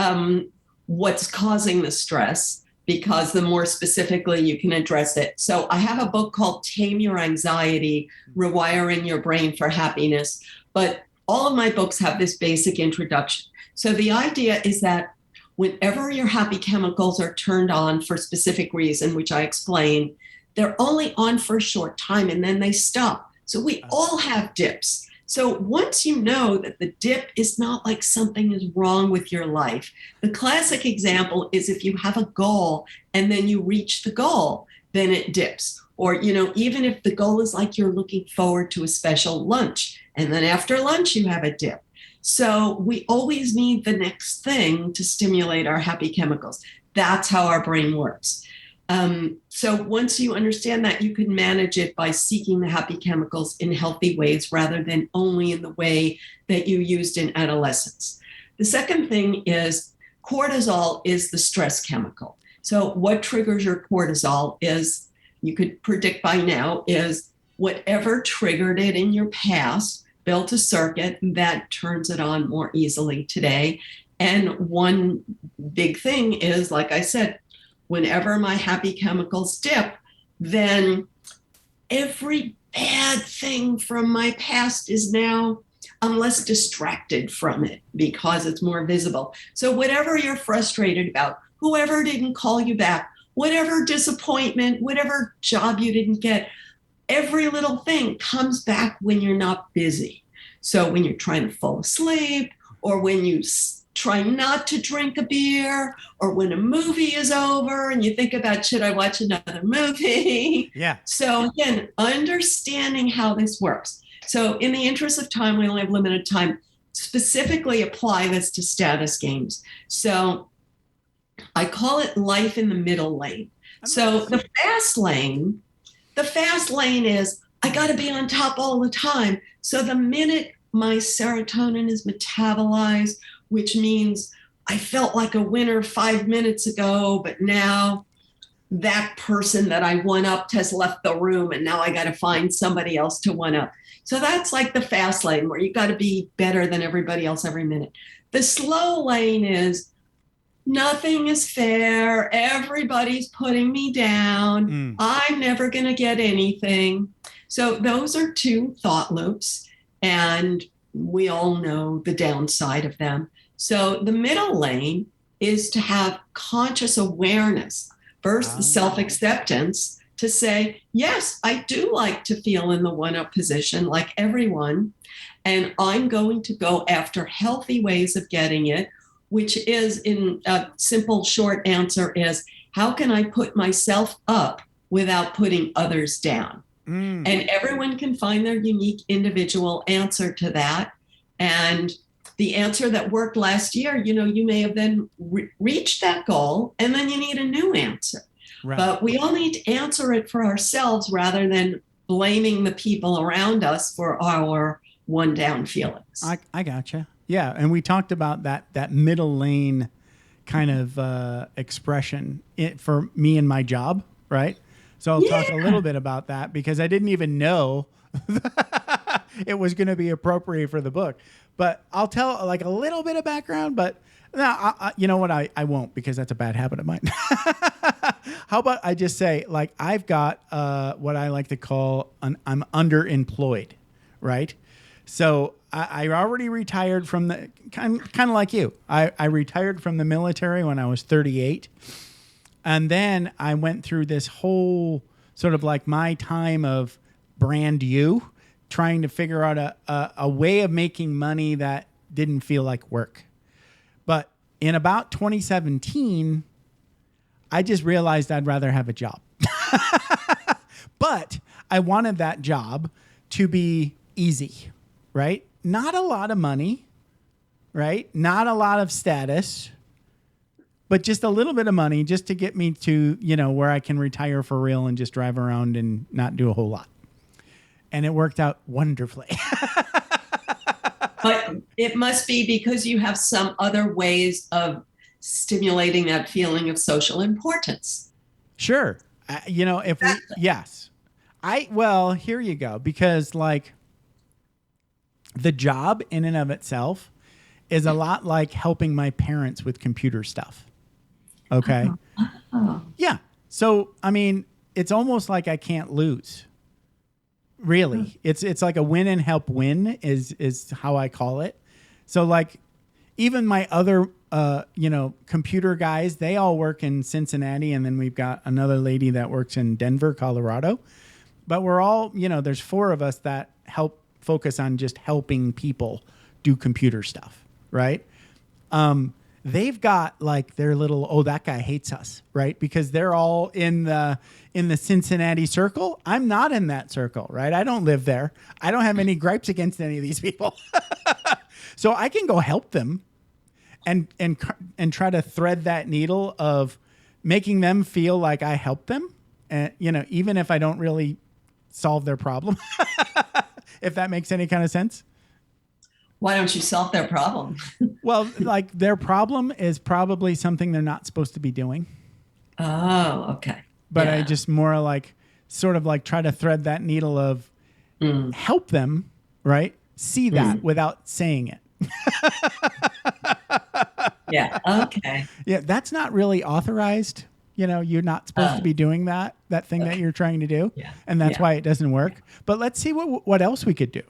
what's causing the stress, because the more specifically you can address it. So I have a book called Tame Your Anxiety, Rewiring Your Brain for Happiness, but all of my books have this basic introduction. So the idea is that whenever your happy chemicals are turned on for a specific reason, which I explain, they're only on for a short time and then they stop. So we all have dips. So once you know that the dip is not like something is wrong with your life, the classic example is if you have a goal and then you reach the goal, then it dips. Or, even if the goal is like you're looking forward to a special lunch, and then after lunch you have a dip. So we always need the next thing to stimulate our happy chemicals. That's how our brain works. So once you understand that, you can manage it by seeking the happy chemicals in healthy ways rather than only in the way that you used in adolescence. The second thing is cortisol is the stress chemical. So what triggers your cortisol is, you could predict by now, is whatever triggered it in your past built a circuit that turns it on more easily today. And one big thing is, like I said, whenever my happy chemicals dip, then every bad thing from my past is now, I'm less distracted from it because it's more visible. So whatever you're frustrated about, whoever didn't call you back, whatever disappointment, whatever job you didn't get, every little thing comes back when you're not busy. So when you're trying to fall asleep, or when you try not to drink a beer, or when a movie is over and you think about, should I watch another movie? Yeah. So again, understanding how this works. So in the interest of time, we only have limited time. specifically apply this to status games. So I call it life in the middle lane. So the fast lane is I got to be on top all the time. So the minute my serotonin is metabolized, which means I felt like a winner 5 minutes ago, but now that person that I one upped has left the room and now I got to find somebody else to one up. So that's like the fast lane where you got to be better than everybody else every minute. The slow lane is nothing is fair. Everybody's putting me down. I'm never going to get anything. So those are two thought loops, and we all know the downside of them. So the middle lane is to have conscious awareness. First, the self-acceptance to say, yes, I do like to feel in the one-up position like everyone, and I'm going to go after healthy ways of getting it, which is, in a simple short answer, is how can I put myself up without putting others down? And everyone can find their unique individual answer to that. And the answer that worked last year, you may have then reached that goal, and then you need a new answer. Right. But we all need to answer it for ourselves rather than blaming the people around us for our one down feelings. I gotcha. Yeah. And we talked about that middle lane kind of expression for me and my job, right? So I'll talk a little bit about that because I didn't even know it was going to be appropriate for the book. But I'll tell like a little bit of background, but no, you know what? I won't, because that's a bad habit of mine. How about I just say, like, I've got what I like to call I'm underemployed, right? So I already retired from the kind of like you. I retired from the military when I was 38. And then I went through this whole sort of like my time of brand new, trying to figure out a way of making money that didn't feel like work. But in about 2017, I just realized I'd rather have a job. But I wanted that job to be easy, right? Not a lot of money, right? Not a lot of status, but just a little bit of money just to get me to, where I can retire for real and just drive around and not do a whole lot. And it worked out wonderfully. But it must be because you have some other ways of stimulating that feeling of social importance. Sure. Well, here you go. Because like the job in and of itself is a lot like helping my parents with computer stuff. Okay. Oh. Yeah. So, I mean, it's almost like I can't lose. Really. It's like a win and help win is how I call it. So like even my other, computer guys, they all work in Cincinnati. And then we've got another lady that works in Denver, Colorado. But we're all, there's 4 of us that help focus on just helping people do computer stuff. Right. They've got like their little, that guy hates us, right? Because they're all in the Cincinnati circle. I'm not in that circle, right? I don't live there. I don't have any gripes against any of these people. So I can go help them and try to thread that needle of making them feel like I helped them. And, even if I don't really solve their problem, if that makes any kind of sense. Why don't you solve their problem? Well, like their problem is probably something they're not supposed to be doing. Oh, okay. But I just more like sort of like try to thread that needle of help them, right? See that without saying it. Yeah. Okay. Yeah. That's not really authorized. You're not supposed to be doing that thing that you're trying to do. Yeah. And that's why it doesn't work. But let's see what else we could do.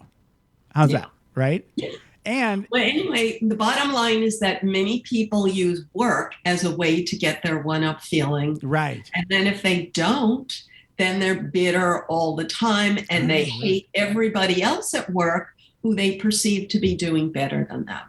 How's that? Right? Yeah. And well, anyway, the bottom line is that many people use work as a way to get their one-up feeling. Right. And then if they don't, then they're bitter all the time and they hate everybody else at work who they perceive to be doing better than them.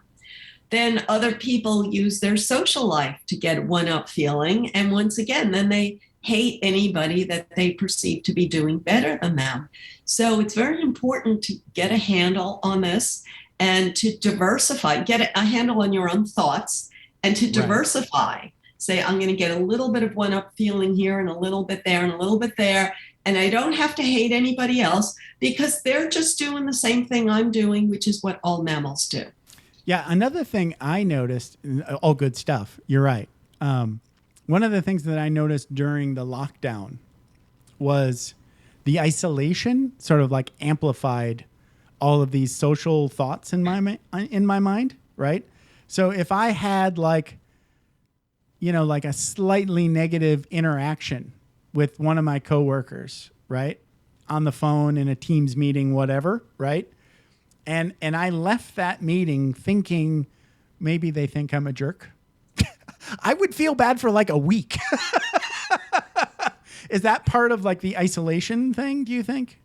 Then other people use their social life to get one-up feeling. And once again, then they hate anybody that they perceive to be doing better than them. So it's very important to get a handle on this and to diversify, get a handle on your own thoughts, and to diversify. Say, I'm going to get a little bit of one up feeling here and a little bit there and a little bit there. And I don't have to hate anybody else because they're just doing the same thing I'm doing, which is what all mammals do. Yeah. Another thing I noticed, all good stuff. You're right. One of the things that I noticed during the lockdown was the isolation sort of like amplified all of these social thoughts in my mind. Right. So if I had like a slightly negative interaction with one of my coworkers, right, on the phone, in a Teams meeting, whatever, right, and I left that meeting thinking maybe they think I'm a jerk, I would feel bad for like a week. Is that part of like the isolation thing, do you think?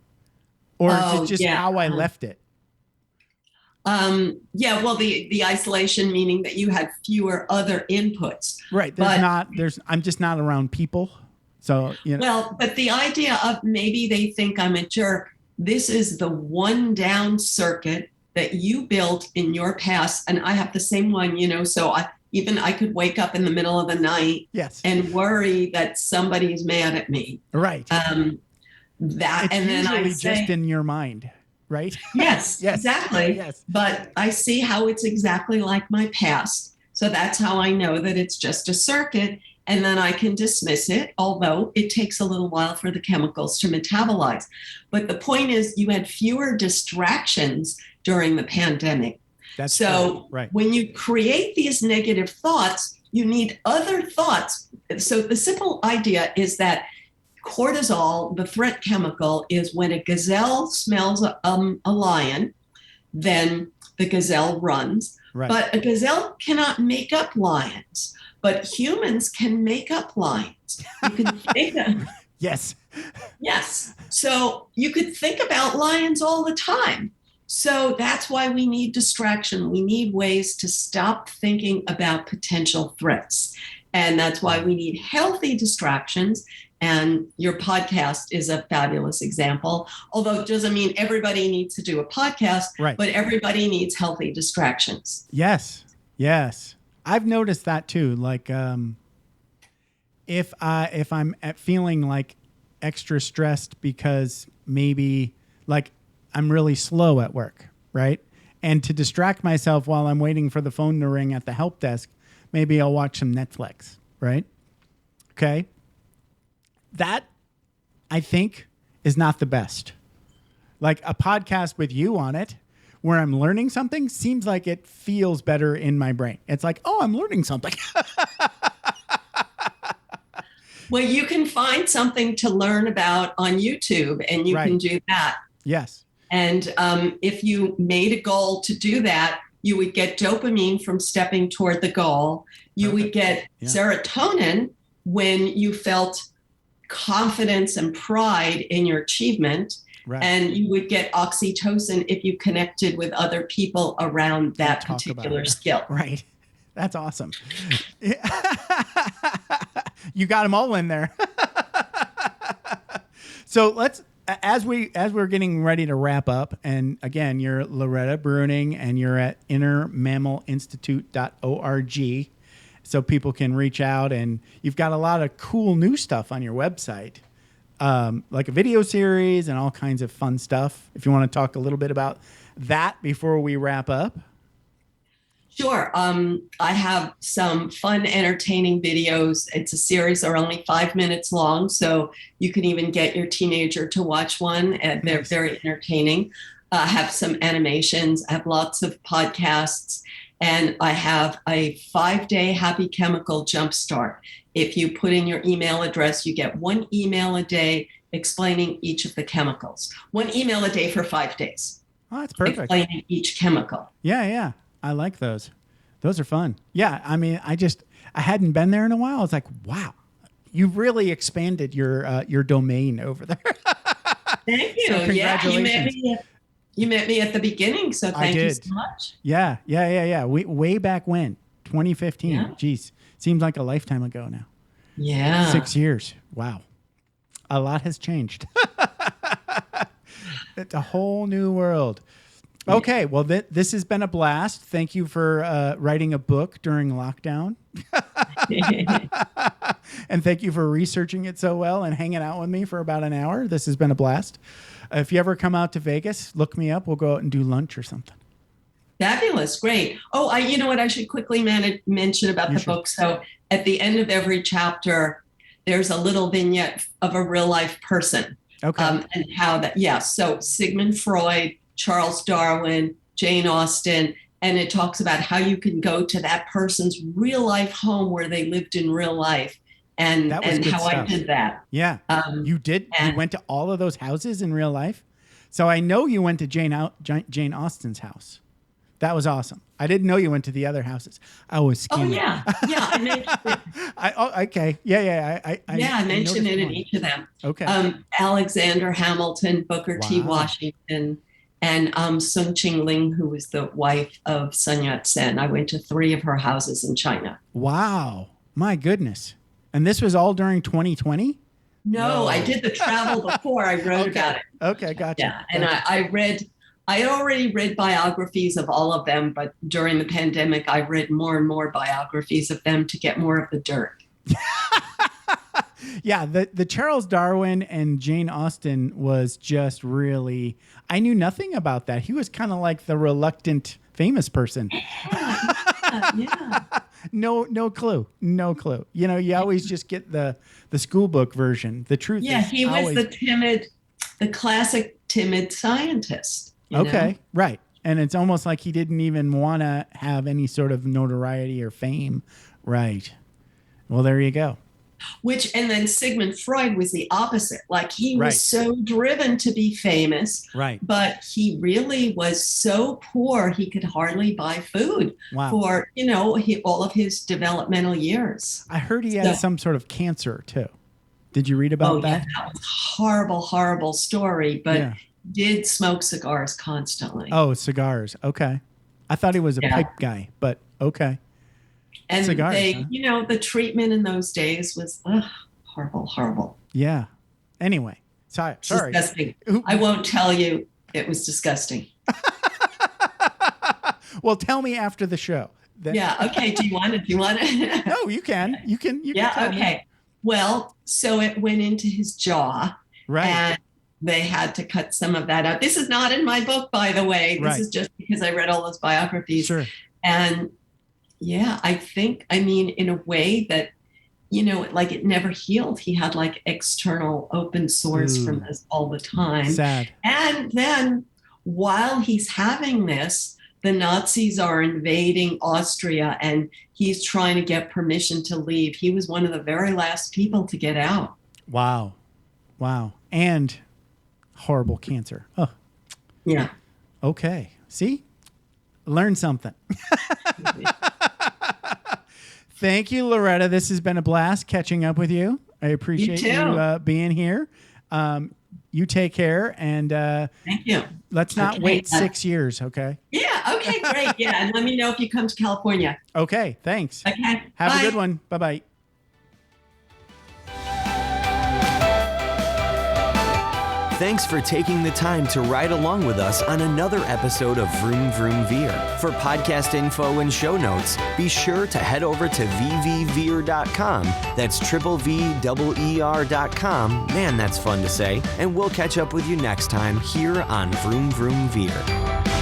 Or is it just how I left it? Well, the isolation, meaning that you had fewer other inputs. Right. I'm just not around people. So, Well, but the idea of maybe they think I'm a jerk, this is the one down circuit that you built in your past. And I have the same one, so I could wake up in the middle of the night and worry that somebody's mad at me. Right. It's and then I say, just in your mind. Right? Yes, exactly. Yes. But I see how it's exactly like my past. So that's how I know that it's just a circuit. And then I can dismiss it, although it takes a little while for the chemicals to metabolize. But the point is, you had fewer distractions during the pandemic. That's so right. When you create these negative thoughts, you need other thoughts. So the simple idea is that cortisol, the threat chemical, is when a gazelle smells a lion, then the gazelle runs. Right. But a gazelle cannot make up lions, but humans can make up lions. You can think of, Yes. Yes. So you could think about lions all the time. So that's why we need distraction. We need ways to stop thinking about potential threats. And that's why we need healthy distractions. And your podcast is a fabulous example, although it doesn't mean everybody needs to do a podcast, but everybody needs healthy distractions. Yes. Yes. I've noticed that too. Like, if I'm feeling like extra stressed because maybe like I'm really slow at work, right? And to distract myself while I'm waiting for the phone to ring at the help desk, maybe I'll watch some Netflix, right? Okay. That, I think, is not the best. Like a podcast with you on it, where I'm learning something, seems like it feels better in my brain. It's like, oh, I'm learning something. Well, you can find something to learn about on YouTube, and you can do that. Yes. And if you made a goal to do that, you would get dopamine from stepping toward the goal. You would get serotonin when you felt confidence and pride in your achievement. Right. And you would get oxytocin if you connected with other people around that particular skill. Right. That's awesome. You got them all in there. So let's, as we're getting ready to wrap up, and again, you're Loretta Breuning and you're at innermammalinstitute.org. So people can reach out, and you've got a lot of cool new stuff on your website, like a video series and all kinds of fun stuff. If you want to talk a little bit about that before we wrap up. Sure. I have some fun, entertaining videos. It's a series. They're only 5 minutes long, so you can even get your teenager to watch one, and they're very entertaining. I have some animations. I have lots of podcasts. And I have a 5-day happy chemical jumpstart. If you put in your email address, you get 1 email a day explaining each of the chemicals. 1 email a day for 5 days. Oh, that's perfect. Explaining each chemical. Yeah. I like those. Those are fun. Yeah. I mean, I hadn't been there in a while. I was like, wow, you've really expanded your domain over there. Thank you. So congratulations. Yeah, you met me at the beginning, so thank you so much. Yeah. Way back when, 2015. Yeah. Geez, seems like a lifetime ago now. Yeah. 6 years. Wow. A lot has changed. It's a whole new world. Okay. Well, this has been a blast. Thank you for writing a book during lockdown. And thank you for researching it so well and hanging out with me for about an hour. This has been a blast. If you ever come out to Vegas, look me up. We'll go out and do lunch or something. Fabulous. Great. Oh, you know what? I should quickly mention about the book. So at the end of every chapter, there's a little vignette of a real life person. Okay. And how that, So Sigmund Freud, Charles Darwin, Jane Austen, and it talks about how you can go to that person's real life home where they lived in real life. And how stuff. I did that. Yeah. You did. You went to all of those houses in real life. So I know you went to Jane Austen's house. That was awesome. I didn't know you went to the other houses. I was skimming. Oh, yeah. Yeah. I mentioned it. Okay. Yeah. I mentioned it in each of them. Okay. Alexander Hamilton, Booker T. Washington, and Sun Ching-ling, who was the wife of Sun Yat-sen. I went to 3 of her houses in China. Wow. My goodness. And this was all during 2020? No, I did the travel before. I wrote about it. Okay, gotcha. Yeah, and I had already read biographies of all of them, but during the pandemic, I read more and more biographies of them to get more of the dirt. Yeah, the Charles Darwin and Jane Austen was just really, I knew nothing about that. He was kind of like the reluctant famous person. Yeah. No clue. You know, you always just get the school book version. The truth is he was the classic timid scientist. Okay, know? Right. And it's almost like he didn't even want to have any sort of notoriety or fame. Right. Well, there you go. And then Sigmund Freud was the opposite. Like he was so driven to be famous, but he really was so poor he could hardly buy food for, all of his developmental years. I heard he had some sort of cancer too. Did you read about that? Yeah, that was a horrible, horrible story, but did smoke cigars constantly. Oh, cigars. Okay. I thought he was a pipe guy, but okay. And cigars, the treatment in those days was horrible, horrible. Yeah. Anyway, sorry. Disgusting. I won't tell you. It was disgusting. Well, tell me after the show. Okay. Do you want to? No, you can. You can tell okay. me. Well, so it went into his jaw. Right. And they had to cut some of that out. This is not in my book, by the way. This is just because I read all those biographies. Sure. And I mean, in a way that, like it never healed. He had like external open sores from this all the time. Sad. And then while he's having this, the Nazis are invading Austria and he's trying to get permission to leave. He was one of the very last people to get out. Wow. And horrible cancer. Oh. Yeah. Okay. See? Learn something. Thank you, Loretta. This has been a blast catching up with you. I appreciate you being here. You take care, and thank you. Let's not wait 6 years, okay? Yeah, okay, great. Yeah, and let me know if you come to California. Okay, thanks. Okay, have a good one. Bye-bye. Thanks for taking the time to ride along with us on another episode of Vroom Vroom Veer. For podcast info and show notes, be sure to head over to vvveer.com. That's VVER.com. Man, that's fun to say. And we'll catch up with you next time here on Vroom Vroom Veer.